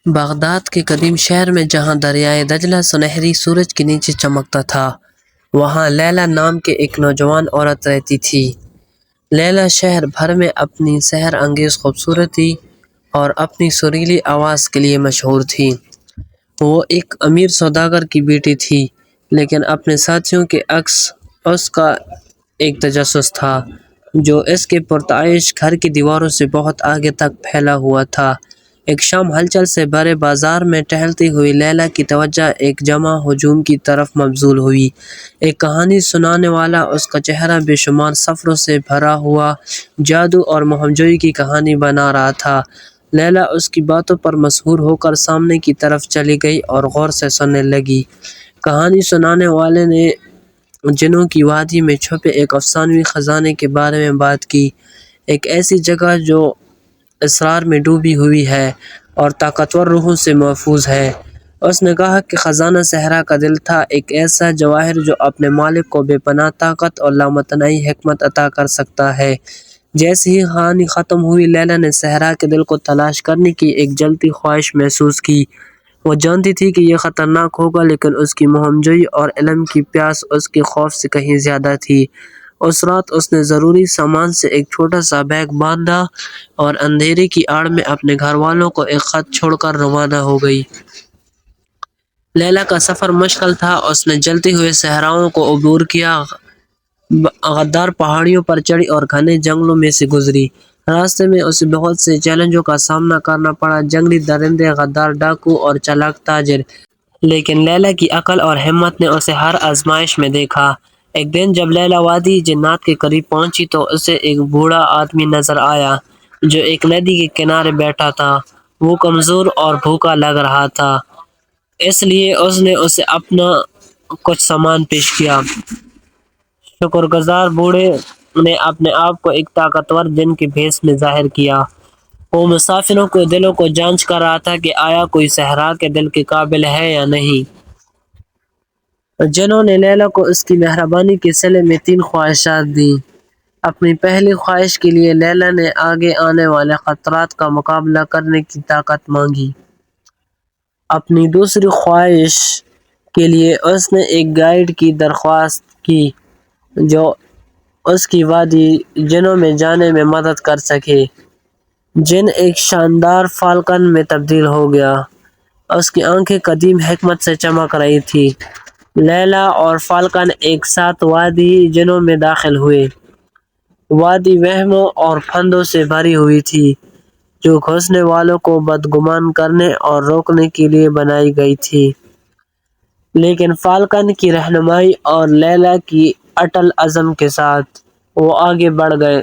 Baghdad کے قدیم شہر میں جہاں دریائے دجلہ سنہری سورج کے نیچے چمکتا تھا، وہاں لیلی نام کے ایک نوجوان عورت رہتی تھی۔ لیلی شہر بھر میں اپنی سحر انگیز خوبصورتی اور اپنی سریلی آواز کے لیے مشہور تھی۔ وہ ایک امیر سوداگر کی بیٹی تھی، لیکن اپنے ساتھیوں کے عکس اس کا ایک تجسس تھا، جو اس کے پرتعیش گھر کی دیواروں سے بہت آگے تک پھیلا ہوا تھا۔ ایک شام ہلچل سے بھرے بازار میں ٹہلتی ہوئی لیلی کی توجہ ایک جمع ہجوم کی طرف مبذول ہوئی۔ ایک کہانی سنانے والا اس کا چہرہ بے شمار سفروں سے بھرا ہوا جادو اور مہم جوئی کی کہانی بنا رہا تھا۔ لیلی اس کی باتوں پر مسحور ہو کر سامنے کی طرف چلی گئی اور غور سے سننے لگی۔ کہانی سنانے والے نے جنوں کی وادی میں چھپے ایک افسانوی خزانے کے بارے میں بات کی، ایک ایسی جگہ جو اسرار میں ڈوبی ہوئی ہے اور طاقتور روحوں سے محفوظ ہے۔ اس نے کہا کہ خزانہ صحرا کا دل تھا، ایک ایسا جواہر جو اپنے مالک کو بے پناہ طاقت اور لامتناہی حکمت عطا کر سکتا ہے۔ جیسے ہی کہانی ختم ہوئی، لیلی نے صحرا کے دل کو تلاش کرنے کی ایک جلتی خواہش محسوس کی۔ وہ جانتی تھی کہ یہ خطرناک ہوگا، لیکن اس کی مہم جوئی اور علم کی پیاس اس کے خوف سے کہیں زیادہ تھی۔ اس رات اس نے ضروری سامان سے ایک چھوٹا سا بیگ باندھا اور اندھیرے کی آڑ میں اپنے گھر والوں کو ایک خط چھوڑ کر روانہ ہو گئی۔ لیلی کا سفر مشکل تھا۔ اس نے جلتے ہوئے صحراؤں کو عبور کیا، غدار پہاڑیوں پر چڑھی اور گھنے جنگلوں میں سے گزری۔ راستے میں اسے بہت سے چیلنجوں کا سامنا کرنا پڑا، جنگلی درندے، غدار ڈاکو اور چالاک تاجر۔ لیکن لیلی کی عقل اور ہمت نے اسے ہر آزمائش میں دیکھا۔ ایک دن جب لیلی وادی جنات کے قریب پہنچی تو اسے ایک بوڑھا آدمی نظر آیا، جو ایک ندی کے کنارے بیٹھا تھا۔ وہ کمزور اور بھوکا لگ رہا تھا، اس لیے اس نے اسے اپنا کچھ سامان پیش کیا۔ شکر گزار بوڑھے نے اپنے آپ کو ایک طاقتور جن کے بھیس میں ظاہر کیا۔ وہ مسافروں کے دلوں کو جانچ کر رہا تھا کہ آیا کوئی صحرا کے دل کے قابل ہے یا نہیں۔ جنوں نے لیلی کو اس کی مہربانی کے صلے میں 3 خواہشات دیں۔ اپنی پہلی خواہش کے لیے لیلی نے آگے آنے والے خطرات کا مقابلہ کرنے کی طاقت مانگی۔ اپنی دوسری خواہش کے لیے اس نے ایک گائیڈ کی درخواست کی جو اس کی وادی جنوں میں جانے میں مدد کر سکے۔ جن ایک شاندار فالکن میں تبدیل ہو گیا، اس کی آنکھیں قدیم حکمت سے چمک رہی تھیں۔ لیلی اور فالکن ایک ساتھ وادی جنوں میں داخل ہوئے۔ وادی وہموں اور پھندوں سے بھری ہوئی تھی، جو گھسنے والوں کو بدگمان کرنے اور روکنے کے لیے بنائی گئی تھی۔ لیکن فالکن کی رہنمائی اور لیلی کی اٹل عزم کے ساتھ وہ آگے بڑھ گئے۔